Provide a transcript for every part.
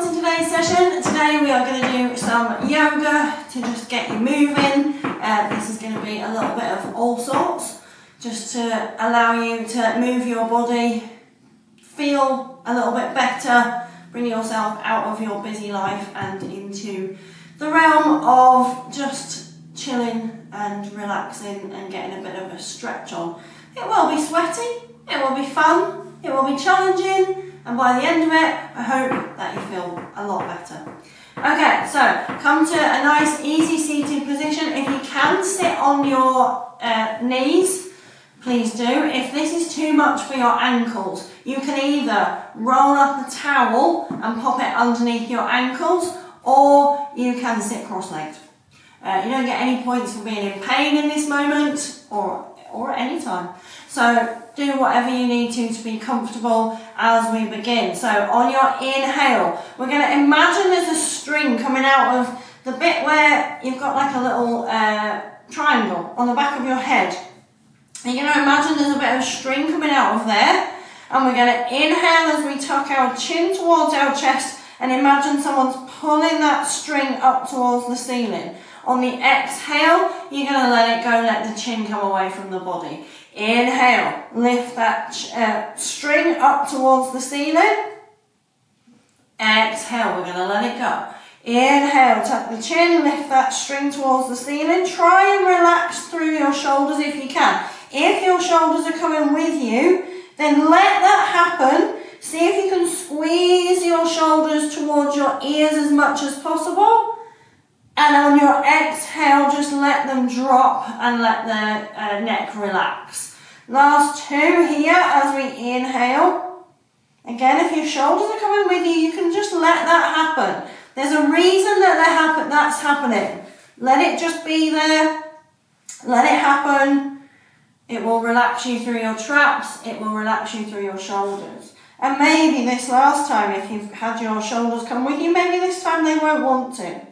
to today's session. Today we are going to do some yoga to just get you moving. This is going to be a little bit of all sorts, just to allow you to move your body, feel a little bit better, bring yourself out of your busy life and into the realm of just chilling and relaxing and getting a bit of a stretch on. It will be sweaty, it will be fun, it will be challenging, and by the end of it, I hope that you feel a lot better. Okay, so come to a nice easy seated position. If you can sit on your knees, please do. If this is too much for your ankles, you can either roll up a towel and pop it underneath your ankles, or you can sit cross-legged. You don't get any points for being in pain in this moment, or at any time. So do whatever you need to be comfortable as we begin. So on your inhale, we're going to imagine there's a string coming out of the bit where you've got like a little triangle on the back of your head. And you're going to imagine there's a bit of string coming out of there. And we're going to inhale as we tuck our chin towards our chest and imagine someone's pulling that string up towards the ceiling. On the exhale, you're going to let it go, let the chin come away from the body. Inhale, lift that string up towards the ceiling. Exhale, we're going to let it go. Inhale, tuck the chin, lift that string towards the ceiling. Try and relax through your shoulders if you can. If your shoulders are coming with you, then let that happen. See if you can squeeze your shoulders towards your ears as much as possible. And on your exhale, just let them drop and let the neck relax. Last two here as we inhale. Again, if your shoulders are coming with you, you can just let that happen. There's a reason that that's happening. Let it just be there. Let it happen. It will relax you through your traps. It will relax you through your shoulders. And maybe this last time, if you've had your shoulders come with you, maybe this time they won't want to.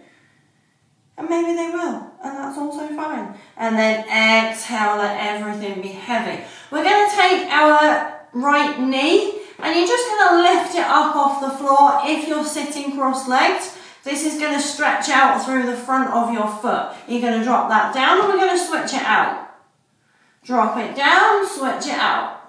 And maybe they will, and that's also fine. And then exhale, let everything be heavy. We're going to take our right knee, and you're just going to lift it up off the floor if you're sitting cross-legged. This is going to stretch out through the front of your foot. You're going to drop that down, and we're going to switch it out. Drop it down, switch it out.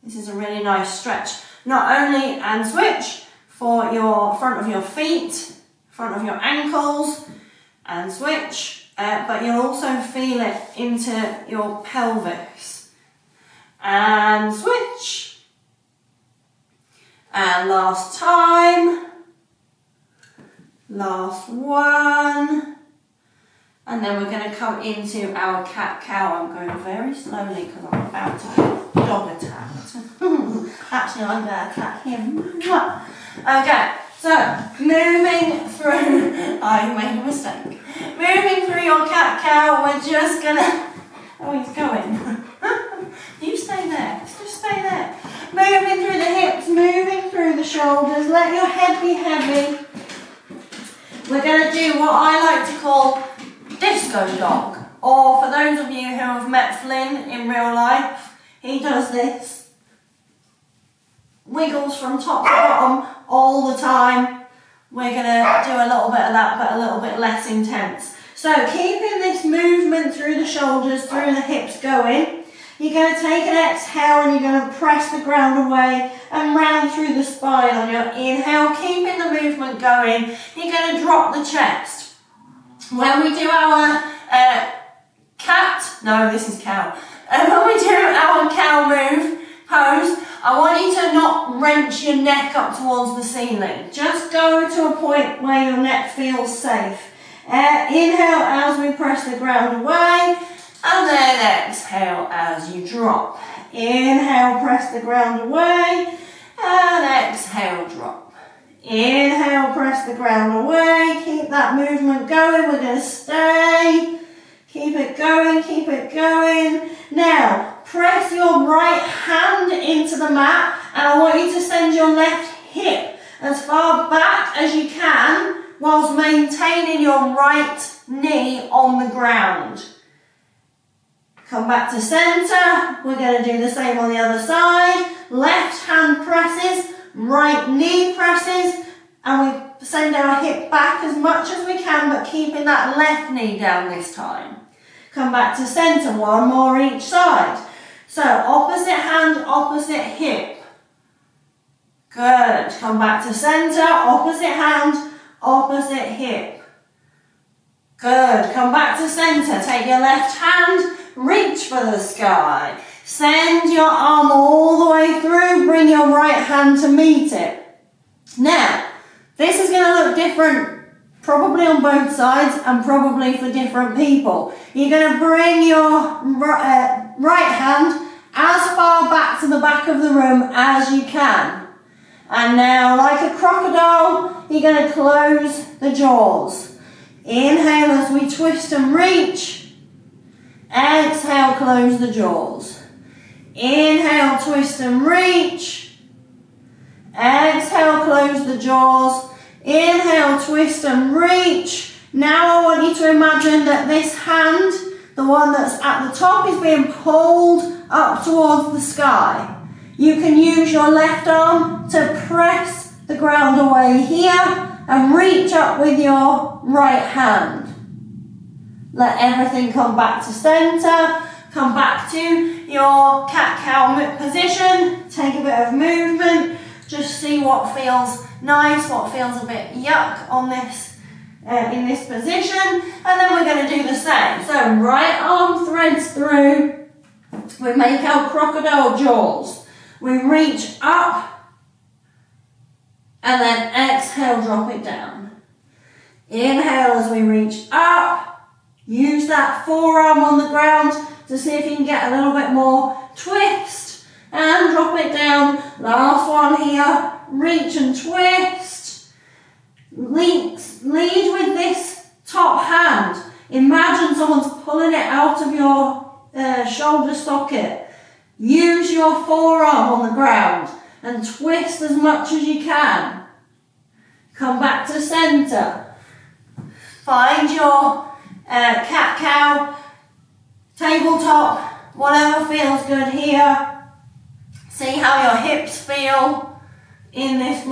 This is a really nice stretch. Not only and switch for your front of your feet, front of your ankles, and switch, but you'll also feel it into your pelvis. And switch. And last time. Last one. And then we're going to come into our cat-cow. I'm going very slowly because I'm about to get dog attacked. Actually, I'm going to attack him. Okay. So, moving through, I made a mistake. Moving through your cat-cow, we're just gonna, oh, he's going. You stay there, just stay there. Moving through the hips, moving through the shoulders, let your head be heavy. We're gonna do what I like to call disco dog. Or for those of you who have met Flynn in real life, he does this. Wiggles from top to bottom all the time. We're going to do a little bit of that, but a little bit less intense. So keeping this movement through the shoulders, through the hips going, you're going to take an exhale and you're going to press the ground away and round through the spine on your inhale, keeping the movement going. You're going to drop the chest. When we do our cow. When we do our cow move, pose, I want you to not wrench your neck up towards the ceiling. Just go to a point where your neck feels safe. Inhale as we press the ground away, and then exhale as you drop. Inhale, press the ground away, and exhale, drop. Inhale, press the ground away, keep that movement going, we're going to stay. Keep it going, keep it going. Now, press your right hand into the mat, and I want you to send your left hip as far back as you can whilst maintaining your right knee on the ground. Come back to centre. We're going to do the same on the other side. Left hand presses, right knee presses, and we send our hip back as much as we can, but keeping that left knee down this time. Come back to centre, one more each side. So opposite hand, opposite hip. Good. Come back to centre, opposite hand, opposite hip. Good. Come back to centre. Take your left hand, reach for the sky. Send your arm all the way through, bring your right hand to meet it. Now, this is going to look different probably on both sides and probably for different people. You're going to bring your right hand as far back to the back of the room as you can. And now, like a crocodile, you're going to close the jaws. Inhale as we twist and reach. Exhale, close the jaws. Inhale, twist and reach. Exhale, close the jaws. Inhale, twist and reach. Now I want you to imagine that this hand, the one that's at the top, is being pulled up towards the sky. You can use your left arm to press the ground away here and reach up with your right hand. Let everything come back to centre. Come back to your cat-cow position. Take a bit of movement. Just see what feels nice, what feels a bit yuck on this, in this position. And then we're going to do the same. So right arm threads through. We make our crocodile jaws. We reach up. And then exhale, drop it down. Inhale as we reach up. Use that forearm on the ground to see if you can get a little bit more twist. And drop it down. Last one here. Reach and twist. Lead with this top hand. Imagine someone's pulling it out of your shoulder socket. Use your forearm on the ground and twist as much as you can. Come back to centre. Find your cat-cow, tabletop, whatever feels good here. See how your hips feel in this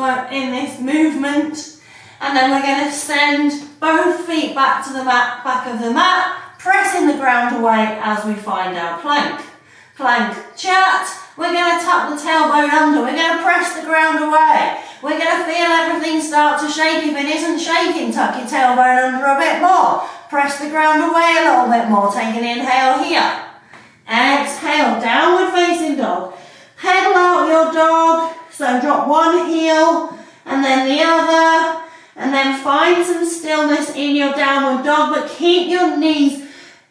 movement. And then we're going to send both feet back to the mat, back of the mat, pressing the ground away as we find our plank. Plank chat. We're going to tuck the tailbone under. We're going to press the ground away. We're going to feel everything start to shake. If it isn't shaking, tuck your tailbone under a bit more. Press the ground away a little bit more. Take an inhale here. Exhale, downward facing dog. Pedal out your dog. So drop one heel and then the other. And then find some stillness in your downward dog, but keep your knees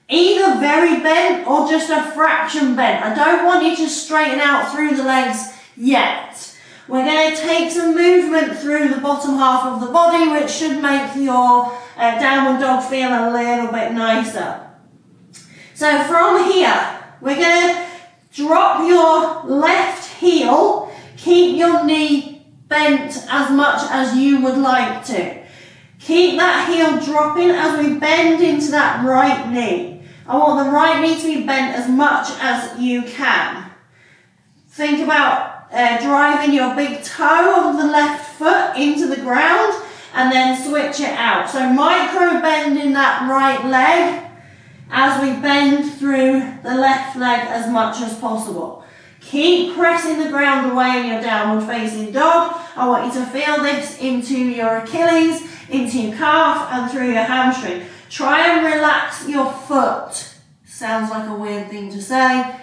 either very bent or just a fraction bent. I don't want you to straighten out through the legs yet. We're going to take some movement through the bottom half of the body, which should make your downward dog feel a little bit nicer. So from here, we're going to drop your left heel, keep your knee bent as much as you would like to. Keep that heel dropping as we bend into that right knee. I want the right knee to be bent as much as you can. Think about driving your big toe of the left foot into the ground and then switch it out. So micro bend in that right leg as we bend through the left leg as much as possible. Keep pressing the ground away in your downward facing dog. I want you to feel this into your Achilles, into your calf and through your hamstring. Try and relax your foot. Sounds like a weird thing to say.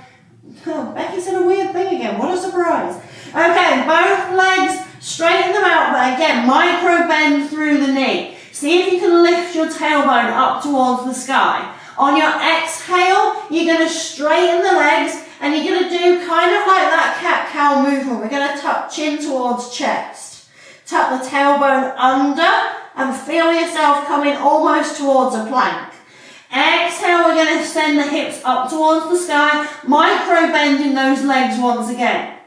Oh, Becky said a weird thing again. What a surprise. Okay, both legs, straighten them out, but again, micro bend through the knee. See if you can lift your tailbone up towards the sky. On your exhale, you're going to straighten the legs and you're going to do kind of like that cat-cow movement. We're going to tuck chin towards chest. Tuck the tailbone under and feel yourself coming almost towards a plank. Exhale, we're going to send the hips up towards the sky, micro bending those legs once again.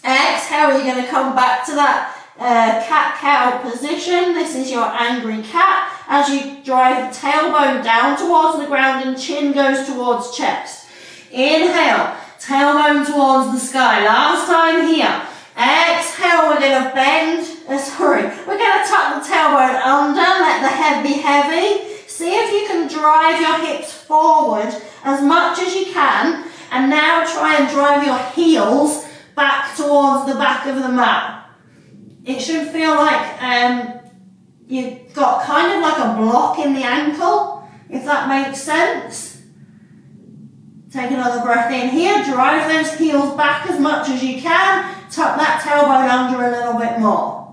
Exhale, you're going to come back to that cat-cow position. This is your angry cat as you drive the tailbone down towards the ground and chin goes towards chest. Inhale, tailbone towards the sky. Last time here. Exhale, we're bit of bend. We're going to tuck the tailbone under, let the head be heavy. See if you can drive your hips forward as much as you can, and now try and drive your heels back towards the back of the mat. It should feel like you've got kind of like a block in the ankle, if that makes sense. Take another breath in here, drive those heels back as much as you can, tuck that tailbone under a little bit more.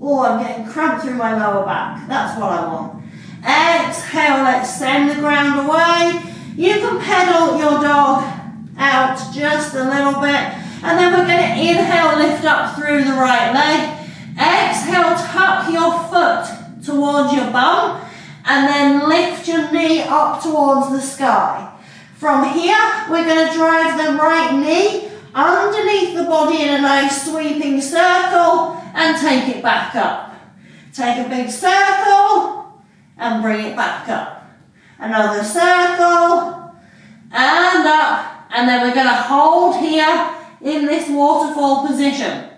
Oh, I'm getting cramped through my lower back, that's what I want. Exhale, let's send the ground away. You can pedal your dog out just a little bit, and then we're going to inhale, lift up through the right leg. Exhale, tuck your foot towards your bum, and then lift your knee up towards the sky. From here, we're going to drive the right knee underneath the body in a nice sweeping circle and take it back up. Take a big circle and bring it back up. Another circle and up, and then we're going to hold here in this waterfall position.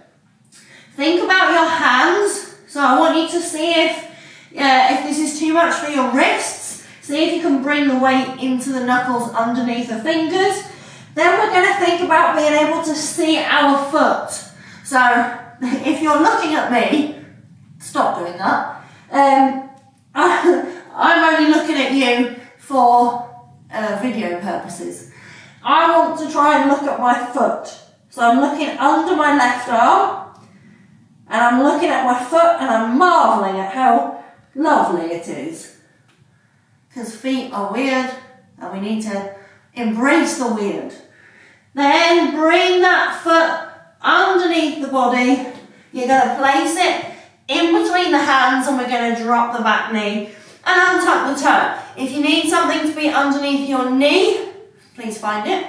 Think about your hands. So I want you to see if this is too much for your wrists. See if you can bring the weight into the knuckles underneath the fingers. Then we're going to think about being able to see our foot. So if you're looking at me, stop doing that. I'm only looking at you for video purposes. I want to try and look at my foot. So I'm looking under my left arm, and I'm looking at my foot, and I'm marvelling at how lovely it is. Because feet are weird, and we need to embrace the weird. Then bring that foot underneath the body. You're going to place it in between the hands, and we're going to drop the back knee and untuck the toe. If you need something to be underneath your knee, please find it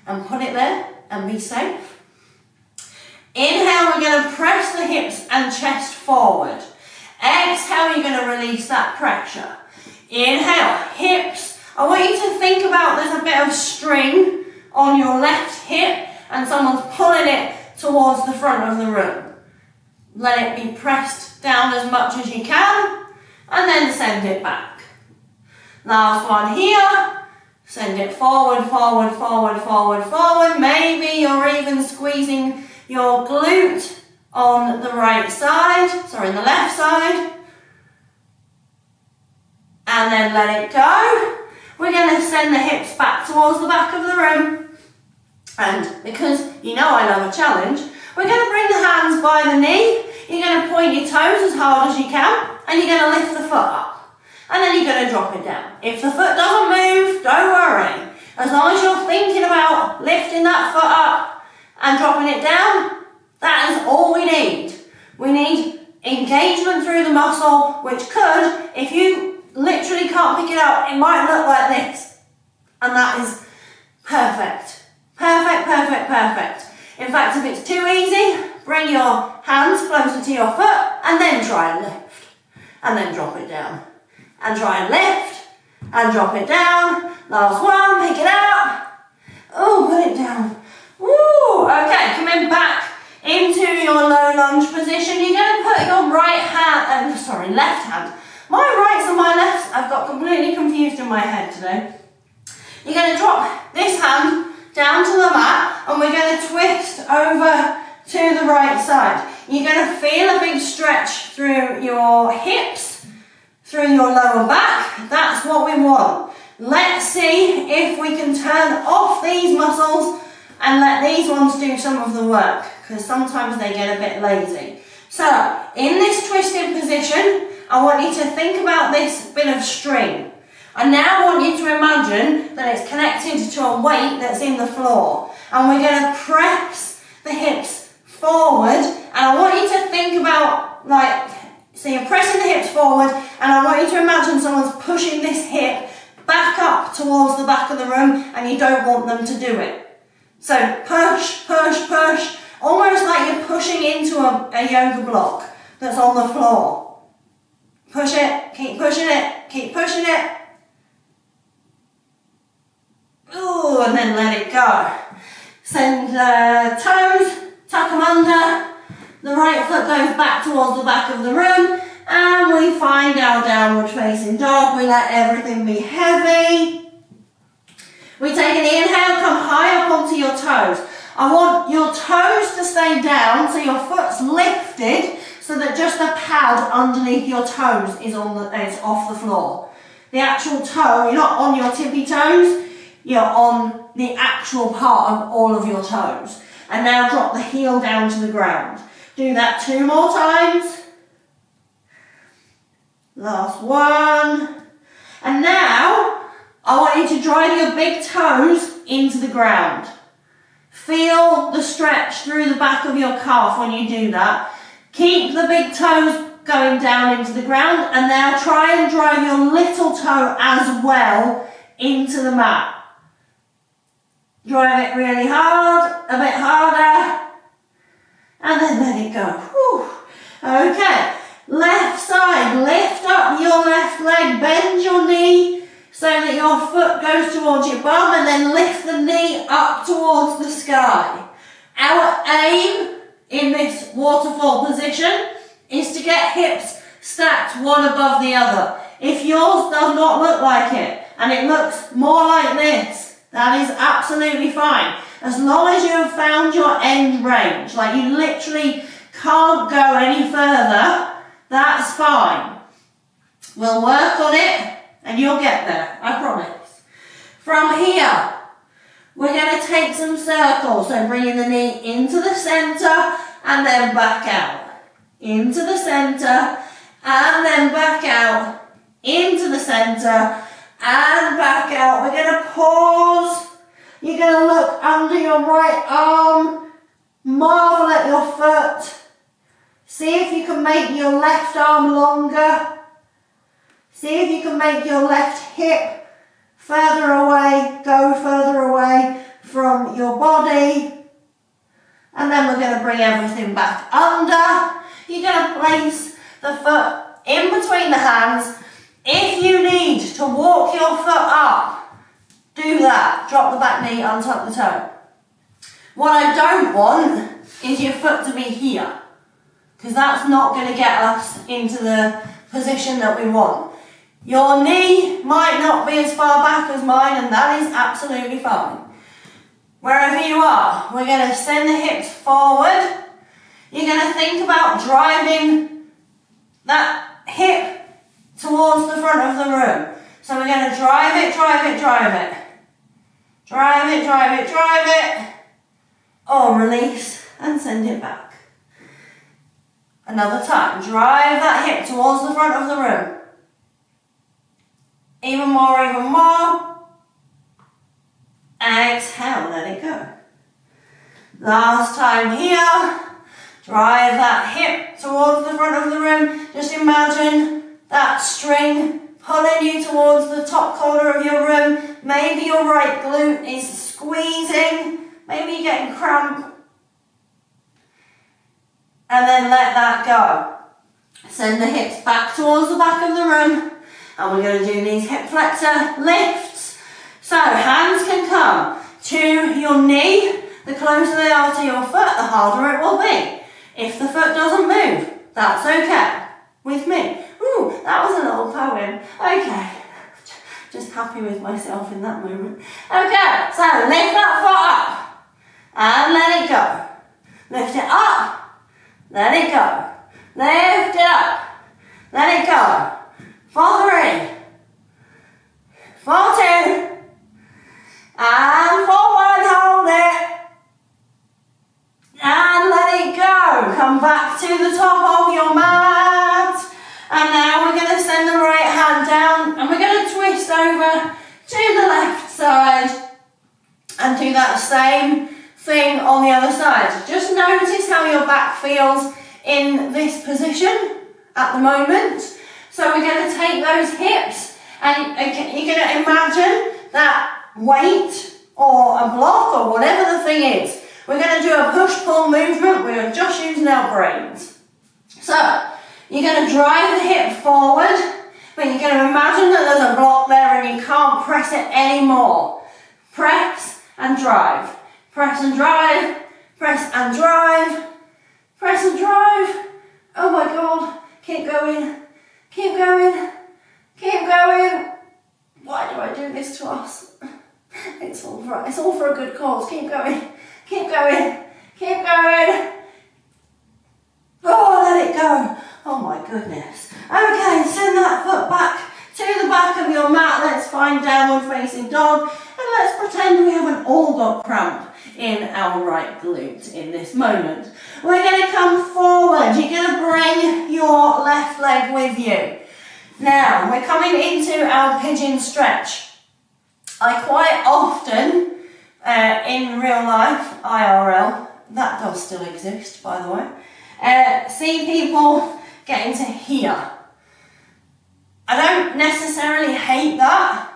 and put it there and be safe. Inhale, we're going to press the hips and chest forward. Exhale, you're going to release that pressure. Inhale, hips. I want you to think about there's a bit of string on your left hip and someone's pulling it towards the front of the room. Let it be pressed down as much as you can, and then send it back. Last one here. Send it forward, forward, forward, forward, forward. Maybe you're even squeezing your glute on the right side, sorry, the left side. And then let it go. We're going to send the hips back towards the back of the room. And because you know I love a challenge, we're going to bring the hands by the knee. You're going to point your toes as hard as you can, and you're going to lift the foot up. And then you're going to drop it down. If the foot doesn't move, don't worry. As long as you're thinking about lifting that foot up and dropping it down, that is all we need. We need engagement through the muscle, which could, if you literally can't pick it up, it might look like this. And that is perfect. Perfect, perfect, perfect. In fact, if it's too easy, bring your hands closer to your foot and then try and lift. And then drop it down. And try and lift and drop it down. Last one, pick it up. Oh, put it down. Woo! Okay, coming back into your low lunge position. You're going to put your left hand. My rights and my lefts, I've got completely confused in my head today. You're going to drop this hand down to the mat, and we're going to twist over to the right side. You're going to feel a big stretch through your hips, through your lower back. That's what we want. Let's see if we can turn off these muscles and let these ones do some of the work, because sometimes they get a bit lazy. So, in this twisted position, I want you to think about this bit of string. I now want you to imagine that it's connected to a weight that's in the floor. And we're going to press the hips forward. And I want you to think about, so you're pressing the hips forward, and I want you to imagine someone's pushing this hip back up towards the back of the room, and you don't want them to do it. So push, push, push, almost like you're pushing into a yoga block that's on the floor. Push it, keep pushing it, keep pushing it. Ooh, and then let it go. Send the toes, tuck them under, the right goes back towards the back of the room, and we find our downward facing dog. We let everything be heavy. We take an inhale, come high up onto your toes. I want your toes to stay down, so your foot's lifted, so that just the pad underneath your toes is off the floor. The actual toe, you're not on your tippy toes, you're on the actual part of all of your toes. And now drop the heel down to the ground. Do that 2 more times. Last one. And now, I want you to drive your big toes into the ground. Feel the stretch through the back of your calf when you do that. Keep the big toes going down into the ground, and now try and drive your little toe as well into the mat. Drive it really hard, a bit harder, and then let it go. Whew. Okay, left side, lift up your left leg, bend your knee so that your foot goes towards your bum, and then lift the knee up towards the sky. Our aim in this waterfall position is to get hips stacked one above the other. If yours does not look like it, and it looks more like this, that is absolutely fine. As long as you have found your end range, like you literally can't go any further, that's fine. We'll work on it and you'll get there, I promise. From here, we're going to take some circles. So bringing the knee into the centre and then back out. Into the centre and then back out. Into the centre and back out. We're going to pause. You're going to look under your right arm. Marvel at your foot. See if you can make your left arm longer. See if you can make your left hip further away, go further away from your body. And then we're going to bring everything back under. You're going to place the foot in between the hands. If you need to walk your foot up, do that. Drop the back knee, untuck the toe. What I don't want is your foot to be here, because that's not going to get us into the position that we want. Your knee might not be as far back as mine, and that is absolutely fine. Wherever you are, we're going to send the hips forward. You're going to think about driving that hip towards the front of the room. So we're going to drive it, drive it, drive it. Drive it, drive it, drive it. Or release and send it back. Another time. Drive that hip towards the front of the room. Even more, even more. Exhale, let it go. Last time here. Drive that hip towards the front of the room. Just imagine that string pulling you towards the top corner of your room. Maybe your right glute is squeezing. Maybe you're getting cramp. And then let that go. Send the hips back towards the back of the room. And we're going to do these hip flexor lifts. So hands can come to your knee. The closer they are to your foot, the harder it will be. If the foot doesn't move, that's okay with me. Ooh, that was a little poem. Okay, just happy with myself in that moment. Okay, so lift that foot up and let it go. Lift it up, let it go. Lift it up, let it go. For 3, for 2, and for 1, hold it. And let it go. Come back to the top of your mat. And now we're going to send the right hand down and we're going to twist over to the left side and do that same thing on the other side. Just notice how your back feels in this position at the moment. So we're going to take those hips and you're going to imagine that weight or a block or whatever the thing is. We're going to do a push-pull movement. We're just using our brains. So, you're going to drive the hip forward, but you're going to imagine that there's a block there and you can't press it anymore. Press and drive. Press and drive. Press and drive. Press and drive. for a good cause. Keep going, keep going, keep going. Oh, let it go. Oh my goodness. Okay, send that foot back to the back of your mat. Let's find downward facing dog, and let's pretend we have an all dog cramp in our right glute in this moment. We're going to come forward. You're going to bring your left leg with you. Now, we're coming into our pigeon stretch. I quite often, in real life, IRL, that does still exist, by the way, see people get into here. I don't necessarily hate that.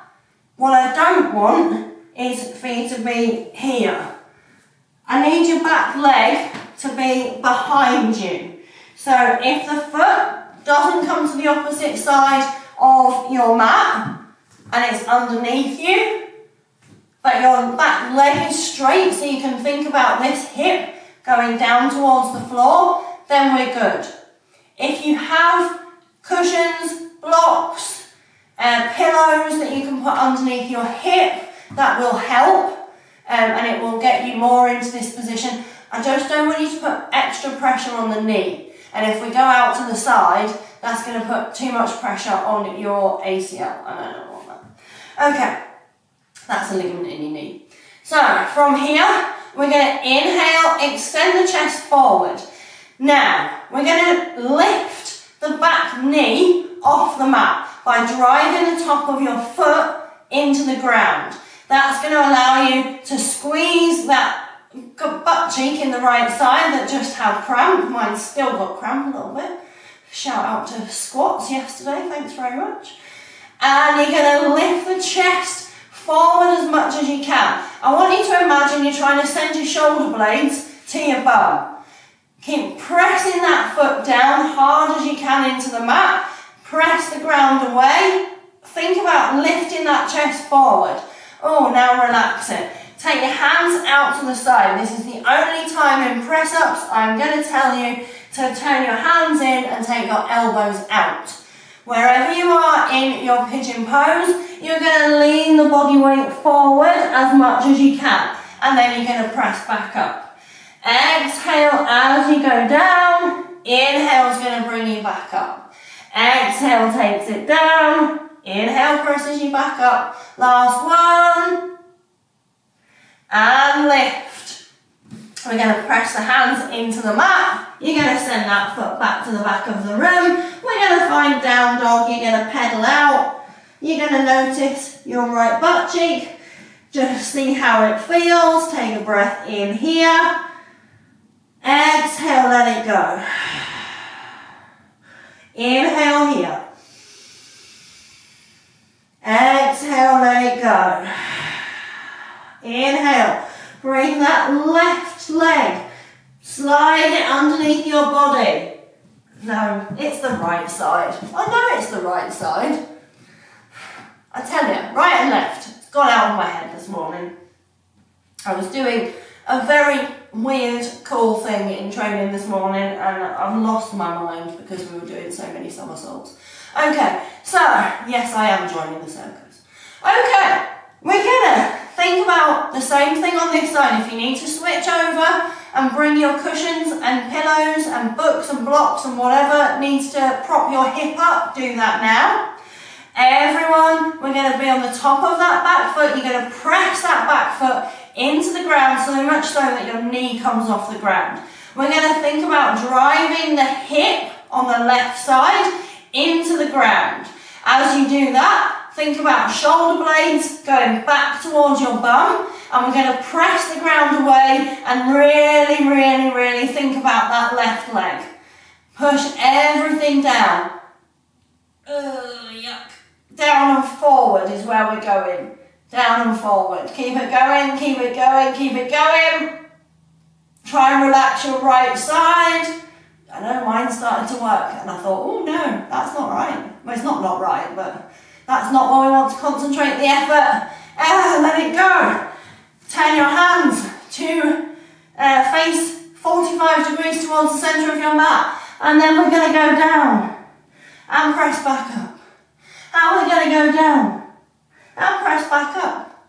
What I don't want is for you to be here. I need your back leg to be behind you. So if the foot doesn't come to the opposite side of your mat and it's underneath you, but your back leg is straight so you can think about this hip going down towards the floor, then we're good. If you have cushions, blocks, pillows that you can put underneath your hip, that will help and it will get you more into this position. I just don't want you to put extra pressure on the knee, and if we go out to the side, that's going to put too much pressure on your ACL, and I don't want that. Okay, that's a ligament in your knee. So from here, we're going to inhale, extend the chest forward. Now, we're going to lift the back knee off the mat by driving the top of your foot into the ground. That's going to allow you to squeeze that butt cheek in the right side that just had cramp. Mine's still got cramp a little bit. Shout out to squats yesterday, thanks very much. And you're going to lift the chest forward as much as you can. I want you to imagine you're trying to send your shoulder blades to your bum. Keep pressing that foot down hard as you can into the mat. Press the ground away. Think about lifting that chest forward. Oh, now relax it. Take your hands out to the side. This is the only time in press-ups I'm going to tell you to turn your hands in and take your elbows out. Wherever you are in your pigeon pose, you're going to lean the body weight forward as much as you can, and then you're going to press back up. Exhale as you go down. Inhale is going to bring you back up. Exhale takes it down. Inhale presses you back up. Last one. And lift. We're going to press the hands into the mat. You're going to send that foot back to the back of the room. We're going to find down dog. You're going to pedal out. You're going to notice your right butt cheek. Just see how it feels. Take a breath in here. Exhale, let it go. Inhale here. Exhale, let it go. Inhale. Bring that left leg. Slide it underneath your body. No, it's the right side. I know it's the right side. I tell you, right and left. It's gone out of my head this morning. I was doing a very weird, cool thing in training this morning, and I've lost my mind because we were doing so many somersaults. Okay, so, yes, I am joining the circus. Okay, we're gonna think about the same thing on this side. If you need to switch over and bring your cushions and pillows and books and blocks and whatever needs to prop your hip up, do that now. Everyone, we're going to be on the top of that back foot. You're going to press that back foot into the ground so much so that your knee comes off the ground. We're going to think about driving the hip on the left side into the ground. As you do that, think about shoulder blades going back towards your bum, and we're going to press the ground away and really, really, really think about that left leg. Push everything down. Yuck. Down and forward is where we're going. Down and forward. Keep it going, keep it going, keep it going. Try and relax your right side. I know mine started to work, and I thought, oh no, that's not right. Well, it's not right, but that's not where we want to concentrate the effort. Let it go. Turn your hands to face 45 degrees towards the centre of your mat. And then we're going to go down and press back up. And we're going to go down and press back up.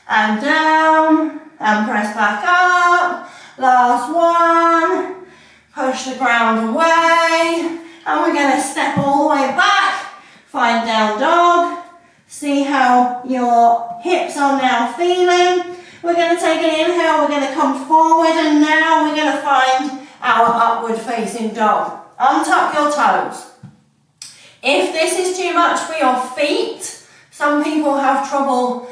and down, and press back up. Last one. Push the ground away, and we're going to step all the way back. Find down dog. See how your hips are now feeling. We're going to take an inhale, we're going to come forward, and now we're going to find our upward facing dog. Untuck your toes. If this is too much for your feet, some people have trouble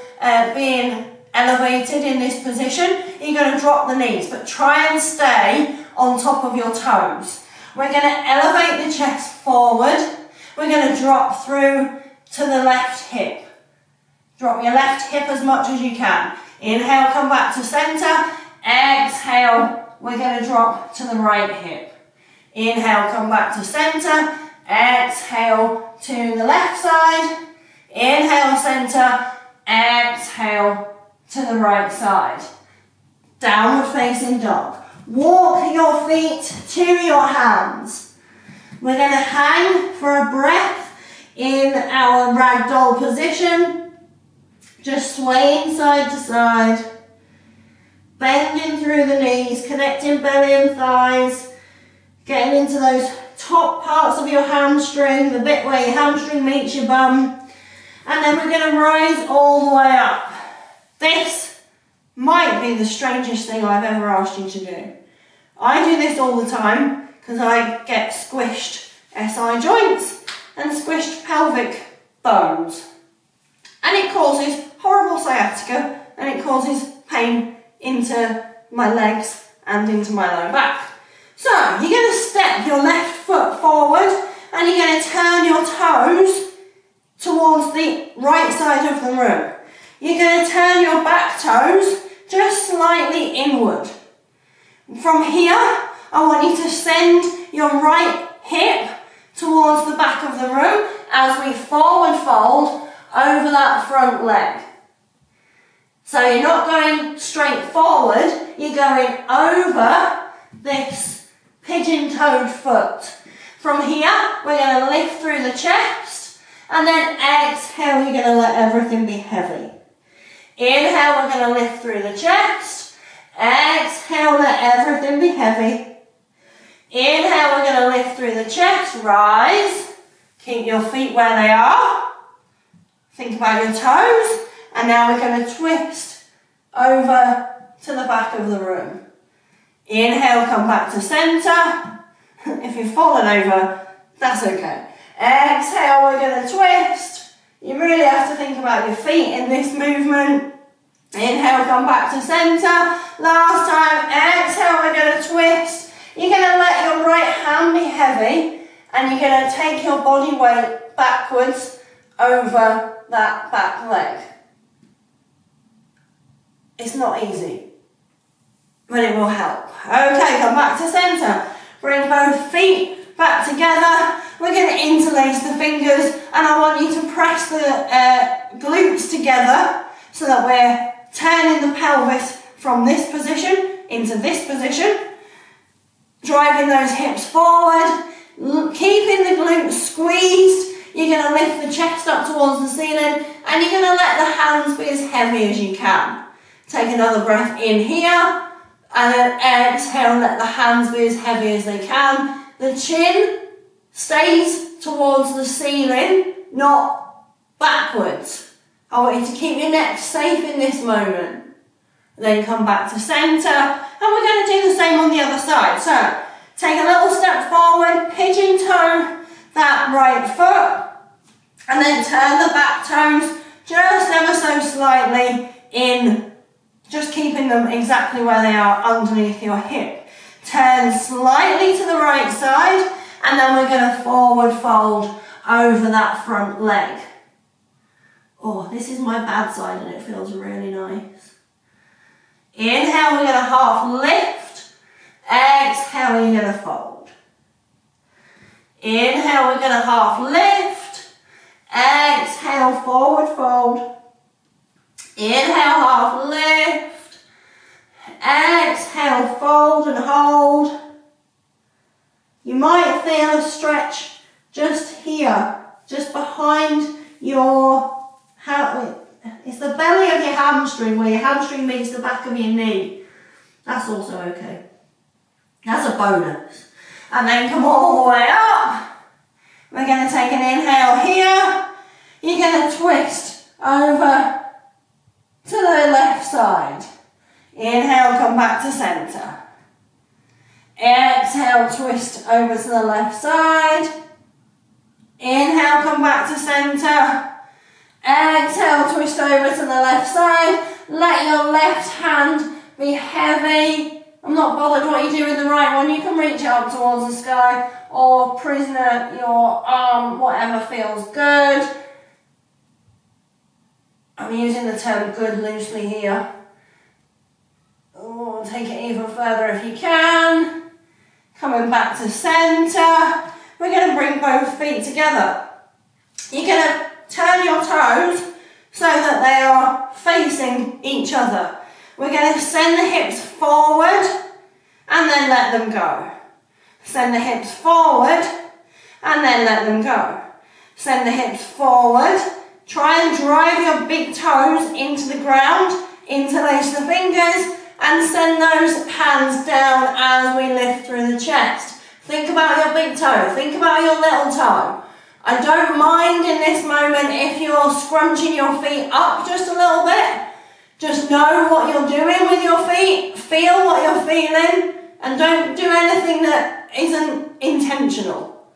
being elevated in this position, you're going to drop the knees, but try and stay on top of your toes. We're going to elevate the chest forward. We're going to drop through to the left hip. Drop your left hip as much as you can. Inhale, come back to center. Exhale, we're going to drop to the right hip. Inhale, come back to center. Exhale to the left side. Inhale, center. Exhale to the right side. Downward facing dog. Walk your feet to your hands. We're going to hang for a breath in our ragdoll position. Just swaying side to side. Bending through the knees, connecting belly and thighs. Getting into those top parts of your hamstring, the bit where your hamstring meets your bum. And then we're going to rise all the way up. This might be the strangest thing I've ever asked you to do. I do this all the time because I get squished SI joints and squished pelvic bones. And it causes horrible sciatica and it causes pain into my legs and into my lower back. So you're going to step your left foot forward and you're going to turn your toes towards the right side of the room. You're going to turn your back toes just slightly inward. From here, I want you to send your right hip towards the back of the room as we forward fold over that front leg. So you're not going straight forward, you're going over this pigeon-toed foot. From here, we're going to lift through the chest, and then exhale, you're going to let everything be heavy. Inhale, we're going to lift through the chest. Exhale, let everything be heavy. Inhale, we're going to lift through the chest, rise. Keep your feet where they are. Think about your toes. And now we're going to twist over to the back of the room. Inhale, come back to center. If you've fallen over, that's okay. Exhale, we're going to twist. You really have to think about your feet in this movement. Inhale, come back to center. Last time, exhale, we're going to twist. You're going to let your right hand be heavy and you're going to take your body weight backwards over that back leg. It's not easy, but it will help. Okay, come back to center. Bring both feet back together. We're going to interlace the fingers and I want you to press the glutes together so that we're turning the pelvis from this position into this position. Driving those hips forward, keeping the glutes squeezed. You're going to lift the chest up towards the ceiling and you're going to let the hands be as heavy as you can. Take another breath in here and then exhale, let the hands be as heavy as they can. The chin stays towards the ceiling, not backwards. I want you to keep your neck safe in this moment. Then come back to center and we're going to do the same on the other side. So take a little step forward, pigeon toe that right foot and then turn the back toes just ever so slightly in, just keeping them exactly where they are underneath your hip. Turn slightly to the right side and then we're going to forward fold over that front leg. Oh, this is my bad side and it feels really nice. Inhale, we're going to half lift. Exhale, you're going to fold. Inhale, we're going to half lift. Exhale, forward fold. Inhale, half lift. Exhale, fold and hold. You might feel a stretch just here, just behind your It's the belly of your hamstring where your hamstring meets the back of your knee. That's also okay. That's a bonus. And then come all the way up. We're going to take an inhale here. You're going to twist over to the left side. Inhale, come back to centre. Exhale, twist over to the left side. Inhale, come back to centre. Exhale, twist over to the left side. Let your left hand be heavy. I'm not bothered what you do with the right one. You can reach out towards the sky or prisoner your arm, whatever feels good. I'm using the term good loosely here. Oh, take it even further if you can. Coming back to centre. We're going to bring both feet together. You're going to turn your toes so that they are facing each other. We're going to send the hips forward and then let them go. Send the hips forward and then let them go. Send the hips forward. Try and drive your big toes into the ground. Interlace the fingers and send those hands down as we lift through the chest. Think about your big toe. Think about your little toe. I don't mind in this moment if you're scrunching your feet up just a little bit. Just know what you're doing with your feet. Feel what you're feeling. And don't do anything that isn't intentional.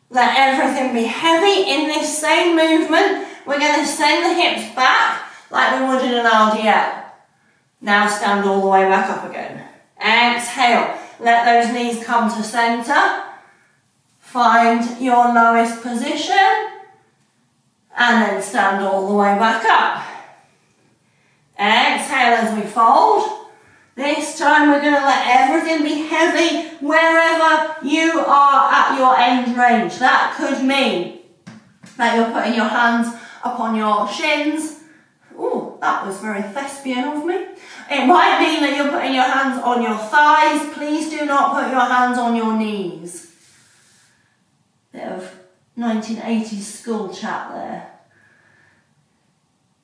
Let everything be heavy in this same movement. We're going to send the hips back like we would in an RDL. Now stand all the way back up again. Exhale. Let those knees come to centre. Find your lowest position. And then stand all the way back up. Exhale as we fold. This time we're going to let everything be heavy wherever you are at your end range. That could mean that you're putting your hands upon your shins. Ooh, that was very thespian of me. It might mean that you're putting your hands on your thighs. Please do not put your hands on your knees. Bit of 1980s school chat there.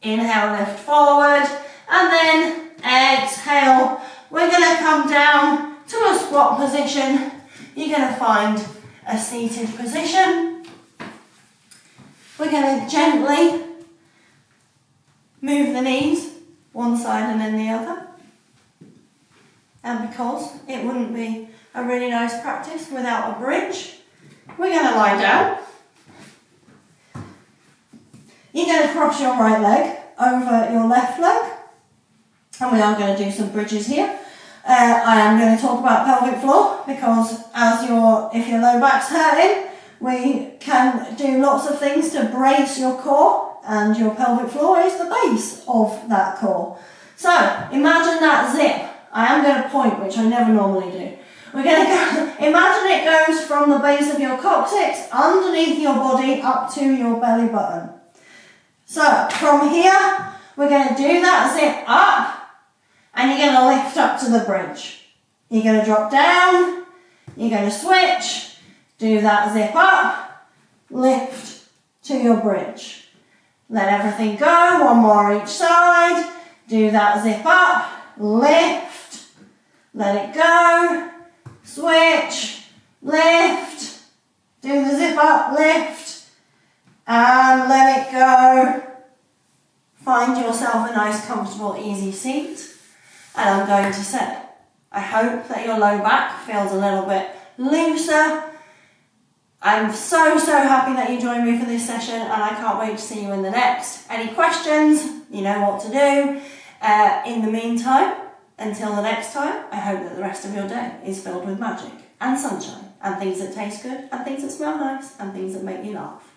Inhale, lift forward, and then exhale. We're going to come down to a squat position. You're going to find a seated position. We're going to gently move the knees one side and then the other. And because it wouldn't be a really nice practice without a bridge, we're going to lie down. You're going to cross your right leg over your left leg. And we are going to do some bridges here. I am going to talk about pelvic floor because if your low back's hurting, we can do lots of things to brace your core, and your pelvic floor is the base of that core. So imagine that zip. I am going to point, which I never normally do. We're going to go, imagine it goes from the base of your coccyx underneath your body up to your belly button. So from here, we're going to do that zip up, and you're going to lift up to the bridge. You're going to drop down, you're going to switch, do that zip up, lift to your bridge. Let everything go, one more each side, do that zip up, lift, let it go, switch, lift, do the zip up, lift, and let it go. Find yourself a nice, comfortable, easy seat. And I'm going to say, I hope that your low back feels a little bit looser. I'm so happy that you joined me for this session, and I can't wait to see you in the next. Any questions? You know what to do. In the meantime, until the next time, I hope that the rest of your day is filled with magic and sunshine and things that taste good and things that smell nice and things that make you laugh.